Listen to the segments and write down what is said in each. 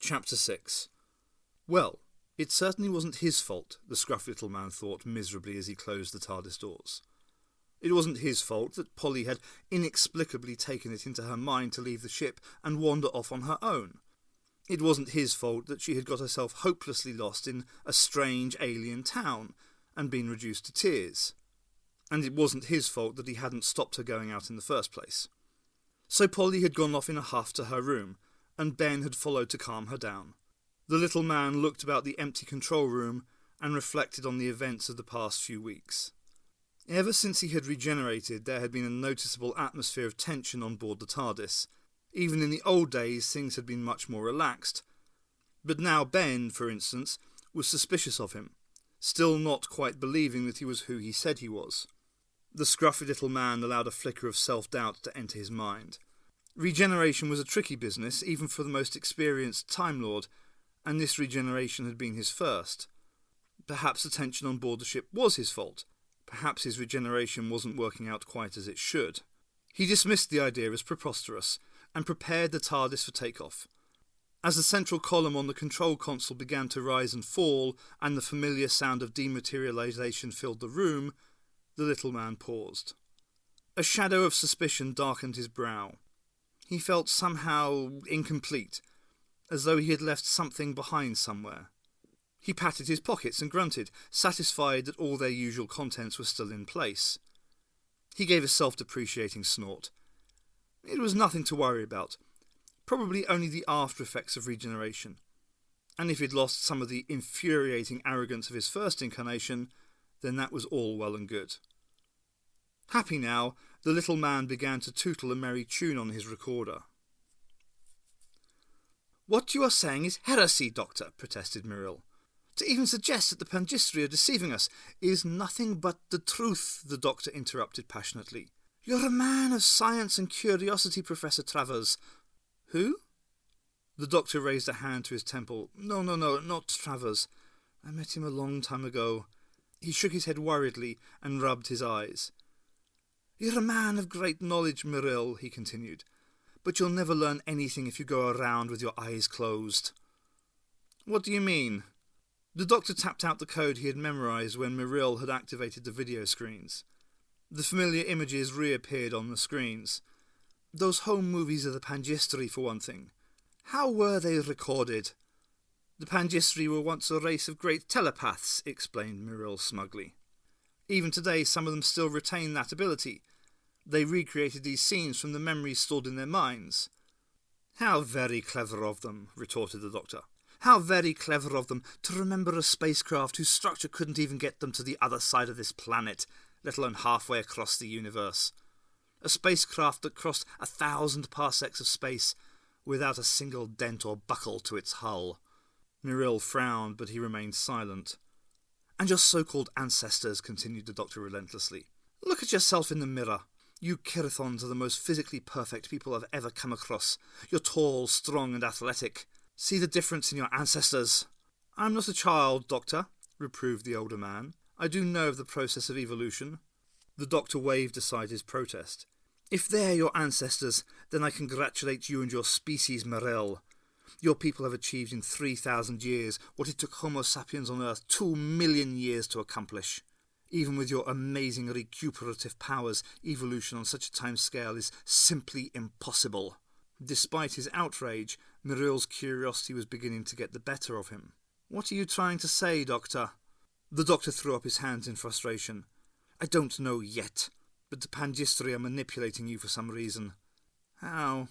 Chapter 6. Well, it certainly wasn't his fault, the scruffy little man thought miserably as he closed the TARDIS doors. It wasn't his fault that Polly had inexplicably taken it into her mind to leave the ship and wander off on her own. It wasn't his fault that she had got herself hopelessly lost in a strange alien town and been reduced to tears. And it wasn't his fault that he hadn't stopped her going out in the first place. So Polly had gone off in a huff to her room, and Ben had followed to calm her down. The little man looked about the empty control room and reflected on the events of the past few weeks. Ever since he had regenerated, there had been a noticeable atmosphere of tension on board the TARDIS. Even in the old days, things had been much more relaxed. But now Ben, for instance, was suspicious of him, still not quite believing that he was who he said he was. The scruffy little man allowed a flicker of self-doubt to enter his mind. Regeneration was a tricky business, even for the most experienced Time Lord, and this regeneration had been his first. Perhaps the tension on board the ship was his fault. Perhaps his regeneration wasn't working out quite as it should. He dismissed the idea as preposterous, and prepared the TARDIS for takeoff. As the central column on the control console began to rise and fall, and the familiar sound of dematerialization filled the room, the little man paused. A shadow of suspicion darkened his brow. He felt somehow incomplete, as though he had left something behind somewhere. He patted his pockets and grunted, satisfied that all their usual contents were still in place. He gave a self-depreciating snort. It was nothing to worry about, probably only the after-effects of regeneration. And if he'd lost some of the infuriating arrogance of his first incarnation, then that was all well and good. Happy now, the little man began to tootle a merry tune on his recorder. "What you are saying is heresy, Doctor," protested Muriel. "To even suggest that the Pangistri are deceiving us is nothing but the truth," the Doctor interrupted passionately. "You're a man of science and curiosity, Professor Travers." "Who?" The Doctor raised a hand to his temple. No, not Travers. I met him a long time ago." He shook his head worriedly and rubbed his eyes. "You're a man of great knowledge, Muriel," he continued, "but you'll never learn anything if you go around with your eyes closed." "What do you mean?" The Doctor tapped out the code he had memorized when Muriel had activated the video screens. The familiar images reappeared on the screens. Those home movies of the Pangistri, for one thing. How were they recorded? "The Pangistri were once a race of great telepaths," explained Muriel smugly. "Even today some of them still retain that ability. They recreated these scenes from the memories stored in their minds." "How very clever of them," retorted the Doctor. "How very clever of them to remember a spacecraft whose structure couldn't even get them to the other side of this planet, let alone halfway across the universe. A spacecraft that crossed 1,000 parsecs of space without a single dent or buckle to its hull." Muriel frowned, but he remained silent. "And your so-called ancestors," continued the Doctor relentlessly. "Look at yourself in the mirror. You Kirathons are the most physically perfect people I've ever come across. You're tall, strong and athletic. See the difference in your ancestors." "I'm not a child, Doctor," reproved the older man. "I do know of the process of evolution." The Doctor waved aside his protest. "If they're your ancestors, then I congratulate you and your species, Muriel. Your people have achieved in 3,000 years what it took Homo sapiens on Earth 2 million years to accomplish. Even with your amazing recuperative powers, evolution on such a time scale is simply impossible." Despite his outrage, Muriel's curiosity was beginning to get the better of him. "What are you trying to say, Doctor?" The Doctor threw up his hands in frustration. "I don't know yet, but the Pangistri are manipulating you for some reason." "How?"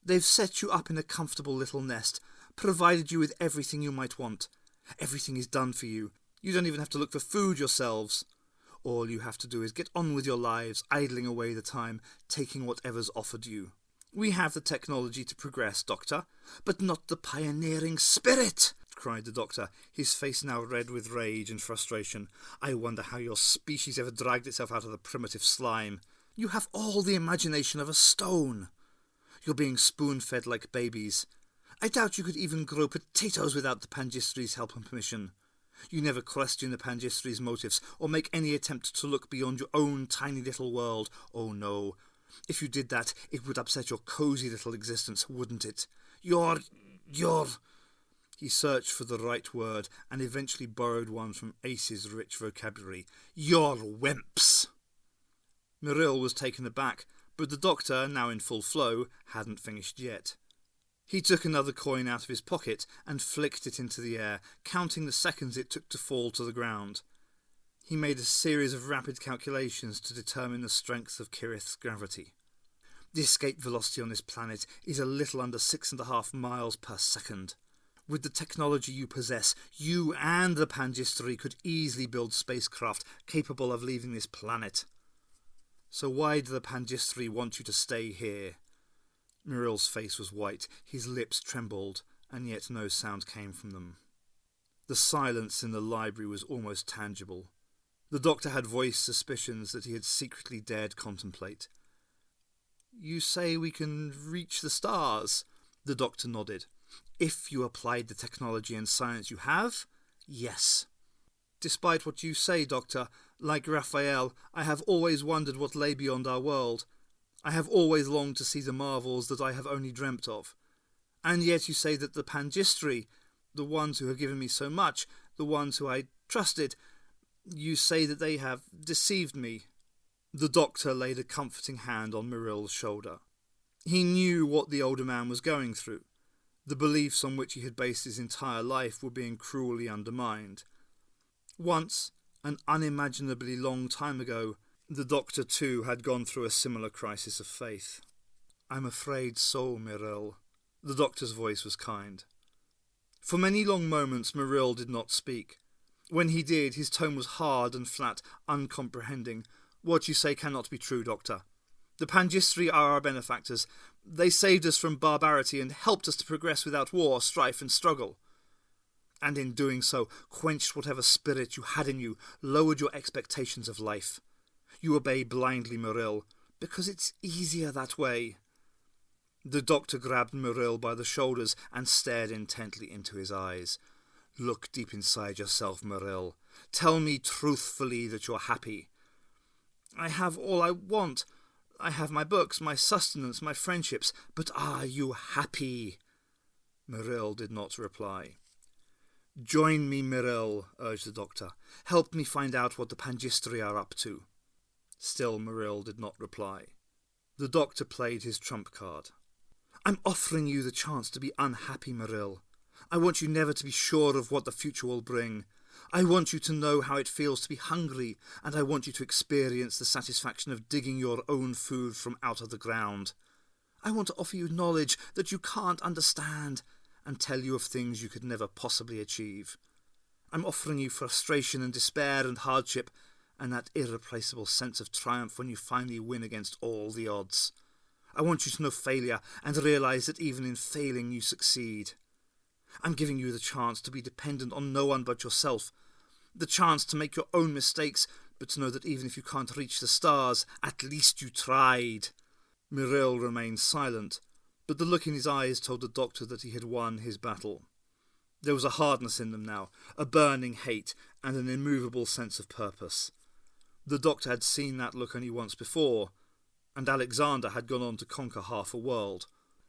"They've set you up in a comfortable little nest, provided you with everything you might want. Everything is done for you. You don't even have to look for food yourselves. All you have to do is get on with your lives, idling away the time, taking whatever's offered you. We have the technology to progress, Doctor, but not the pioneering spirit," cried the Doctor, his face now red with rage and frustration. "I wonder how your species ever dragged itself out of the primitive slime. You have all the imagination of a stone. You're being spoon-fed like babies. I doubt you could even grow potatoes without the Pangistri's help and permission. You never question the Pangistri's motives, or make any attempt to look beyond your own tiny little world. Oh no. If you did that, it would upset your cosy little existence, wouldn't it? You're... He searched for the right word and eventually borrowed one from Ace's rich vocabulary. "You're wimps!" Muriel was taken aback, but the doctor, now in full flow, hadn't finished yet. He took another coin out of his pocket and flicked it into the air, counting the seconds it took to fall to the ground. He made a series of rapid calculations to determine the strength of Kirith's gravity. The escape velocity on this planet is a little under 6.5 miles per second. With the technology you possess, you and the Pangistery could easily build spacecraft capable of leaving this planet. So why do the Pangistery want you to stay here? Muriel's face was white, his lips trembled, and yet no sound came from them. The silence in the library was almost tangible. The doctor had voiced suspicions that he had secretly dared contemplate. "You say we can reach the stars?" The doctor nodded. "If you applied the technology and science you have, yes. Despite what you say, Doctor, like Raphael, I have always wondered what lay beyond our world. I have always longed to see the marvels that I have only dreamt of. And yet you say that the Pangistery, the ones who have given me so much, the ones who I trusted, you say that they have deceived me." The doctor laid a comforting hand on Muriel's shoulder. He knew what the older man was going through. The beliefs on which he had based his entire life were being cruelly undermined. Once, an unimaginably long time ago, the doctor too had gone through a similar crisis of faith. "I'm afraid so, Muriel." The doctor's voice was kind. For many long moments Muriel did not speak. When he did, his tone was hard and flat, uncomprehending. "What you say cannot be true, Doctor. The Pangistery are our benefactors. They saved us from barbarity and helped us to progress without war, strife and struggle. And in doing so, quenched whatever spirit you had in you, lowered your expectations of life. You obey blindly, Muriel, because it's easier that way." The doctor grabbed Muriel by the shoulders and stared intently into his eyes. "Look deep inside yourself, Muriel. Tell me truthfully that you're happy." "I have all I want. I have my books, my sustenance, my friendships. But are you happy?" Muriel did not reply. "Join me, Muriel," urged the doctor. "Help me find out what the Pangistery are up to." Still Muriel did not reply. The doctor played his trump card. "I'm offering you the chance to be unhappy, Muriel. I want you never to be sure of what the future will bring. I want you to know how it feels to be hungry, and I want you to experience the satisfaction of digging your own food from out of the ground. I want to offer you knowledge that you can't understand, and tell you of things you could never possibly achieve. I'm offering you frustration and despair and hardship, and that irreplaceable sense of triumph when you finally win against all the odds. I want you to know failure and realize that even in failing you succeed. I'm giving you the chance to be dependent on no one but yourself, the chance to make your own mistakes, but to know that even if you can't reach the stars, at least you tried." Muriel remained silent, but the look in his eyes told the doctor that he had won his battle. There was a hardness in them now, a burning hate, and an immovable sense of purpose. The doctor had seen that look only once before, and Alexander had gone on to conquer half a world.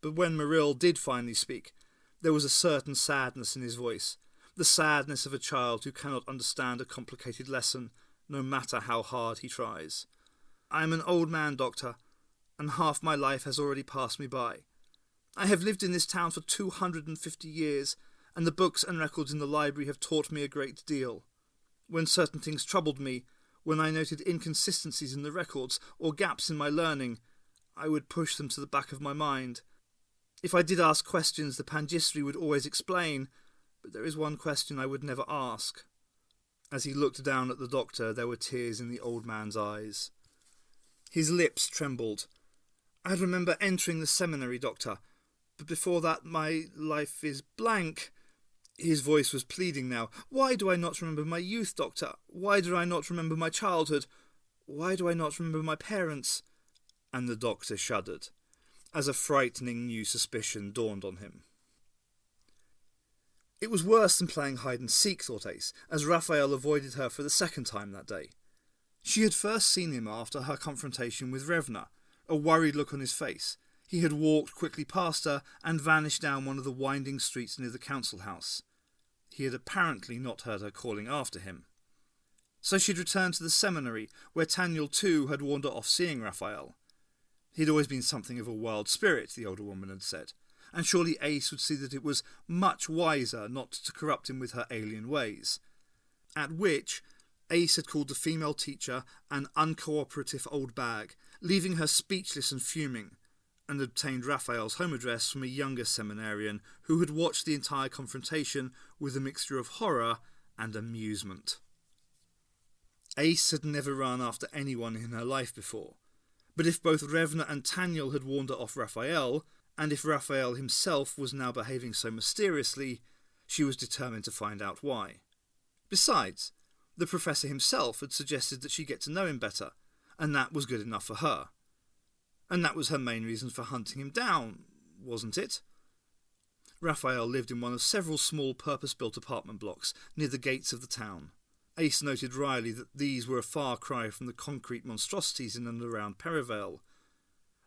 But when Muriel did finally speak, there was a certain sadness in his voice, the sadness of a child who cannot understand a complicated lesson, no matter how hard he tries. "I am an old man, Doctor, and half my life has already passed me by. I have lived in this town for 250 years, and the books and records in the library have taught me a great deal. When certain things troubled me, when I noted inconsistencies in the records or gaps in my learning, I would push them to the back of my mind. If I did ask questions, the Pangistery would always explain, but there is one question I would never ask." As he looked down at the doctor, there were tears in the old man's eyes. His lips trembled. "I remember entering the seminary, Doctor, but before that my life is blank." His voice was pleading now. "Why do I not remember my youth, Doctor? Why do I not remember my childhood? Why do I not remember my parents?" And the doctor shuddered, as a frightening new suspicion dawned on him. It was worse than playing hide-and-seek, thought Ace, as Raphael avoided her for the second time that day. She had first seen him after her confrontation with Revna, a worried look on his face. He had walked quickly past her and vanished down one of the winding streets near the council house. He had apparently not heard her calling after him. So she'd returned to the seminary, where Tanyel too had wandered off seeing Raphael. He'd always been something of a wild spirit, the older woman had said, and surely Ace would see that it was much wiser not to corrupt him with her alien ways. At which, Ace had called the female teacher an uncooperative old bag, leaving her speechless and fuming, and obtained Raphael's home address from a younger seminarian who had watched the entire confrontation with a mixture of horror and amusement. Ace had never run after anyone in her life before, but if both Revna and Tanyel had warned her off Raphael, and if Raphael himself was now behaving so mysteriously, she was determined to find out why. Besides, the professor himself had suggested that she get to know him better, and that was good enough for her. And that was her main reason for hunting him down, wasn't it? Raphael lived in one of several small purpose-built apartment blocks near the gates of the town. Ace noted wryly that these were a far cry from the concrete monstrosities in and around Perivale.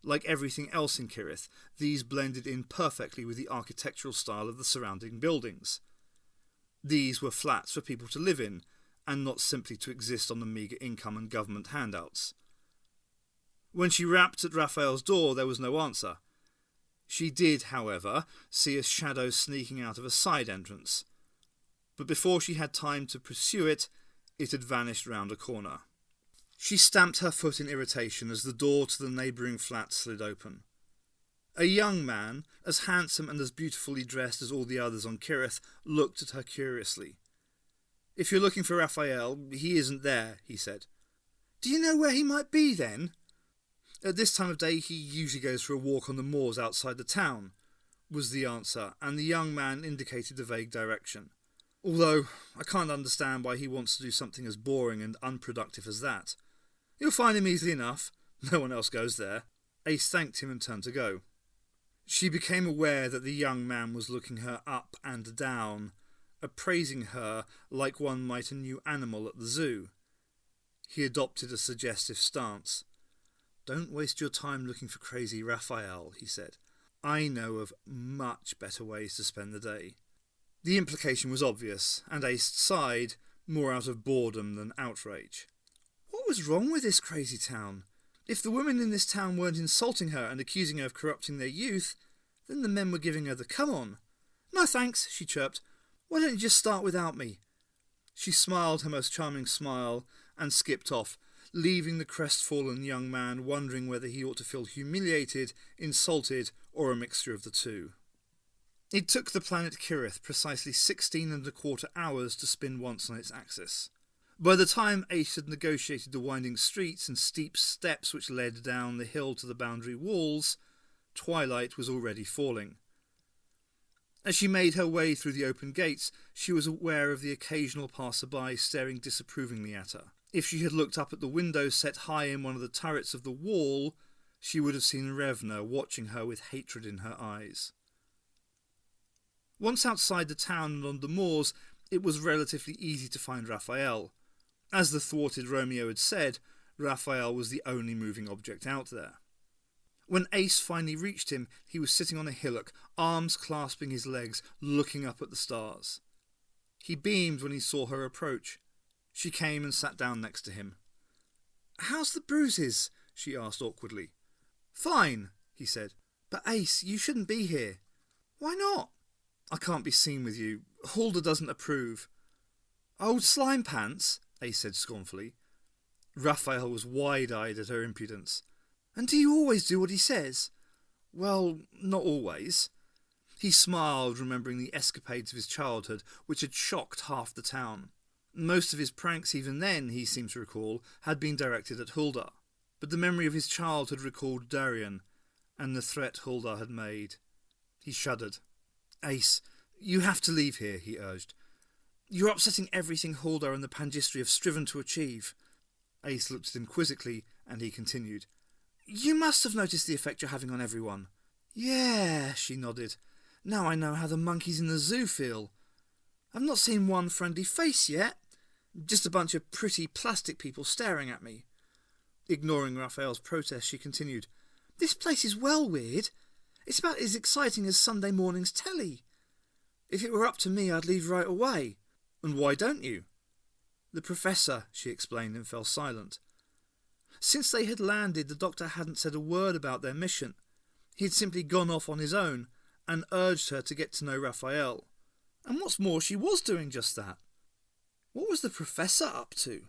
Like everything else in Kirith, these blended in perfectly with the architectural style of the surrounding buildings. These were flats for people to live in, and not simply to exist on the meagre income and government handouts. When she rapped at Raphael's door, there was no answer. She did, however, see a shadow sneaking out of a side entrance, but before she had time to pursue it, it had vanished round a corner. She stamped her foot in irritation as the door to the neighbouring flat slid open. A young man, as handsome and as beautifully dressed as all the others on Kirith, looked at her curiously. "If you're looking for Raphael, he isn't there," he said. "Do you know where he might be, then?" "At this time of day he usually goes for a walk on the moors outside the town," was the answer, and the young man indicated a vague direction. "Although I can't understand why he wants to do something as boring and unproductive as that. You'll find him easily enough. No one else goes there." Ace thanked him and turned to go. She became aware that the young man was looking her up and down, appraising her like one might a new animal at the zoo. He adopted a suggestive stance. "Don't waste your time looking for crazy Raphael," he said. "I know of much better ways to spend the day." The implication was obvious, and Ace sighed, more out of boredom than outrage. What was wrong with this crazy town? If the women in this town weren't insulting her and accusing her of corrupting their youth, then the men were giving her the come-on. "No thanks," she chirped. "Why don't you just start without me?" She smiled her most charming smile and skipped off, leaving the crestfallen young man wondering whether he ought to feel humiliated, insulted, or a mixture of the two. It took the planet Kirith precisely 16¼ hours to spin once on its axis. By the time Ace had negotiated the winding streets and steep steps which led down the hill to the boundary walls, twilight was already falling. As she made her way through the open gates, she was aware of the occasional passer-by staring disapprovingly at her. If she had looked up at the window set high in one of the turrets of the wall, she would have seen Revna watching her with hatred in her eyes. Once outside the town and on the moors, it was relatively easy to find Raphael. As the thwarted Romeo had said, Raphael was the only moving object out there. When Ace finally reached him, he was sitting on a hillock, arms clasping his legs, looking up at the stars. He beamed when he saw her approach. She came and sat down next to him. "How's the bruises?" she asked awkwardly. "Fine," he said. "But Ace, you shouldn't be here." "Why not?" "I can't be seen with you. Hulda doesn't approve." "Old slime pants," Ace said scornfully. Raphael was wide-eyed at her impudence. "And do you always do what he says?" "Well, not always." He smiled, remembering the escapades of his childhood, which had shocked half the town. Most of his pranks, even then, he seemed to recall, had been directed at Hulda, but the memory of his childhood recalled Darien, and the threat Hulda had made. He shuddered. "Ace, you have to leave here," he urged. "You're upsetting everything Hulda and the Pangistri have striven to achieve." Ace looked at him quizzically, and he continued. "You must have noticed the effect you're having on everyone." "Yeah," she nodded. "Now I know how the monkeys in the zoo feel. I've not seen one friendly face yet. Just a bunch of pretty plastic people staring at me." Ignoring Raphael's protest, she continued. This place is well weird. It's about as exciting as Sunday morning's telly. If it were up to me, I'd leave right away. And why don't you? The professor, she explained, and fell silent. Since they had landed, the doctor hadn't said a word about their mission. He had simply gone off on his own and urged her to get to know Raphael. And what's more, she was doing just that. What was the professor up to?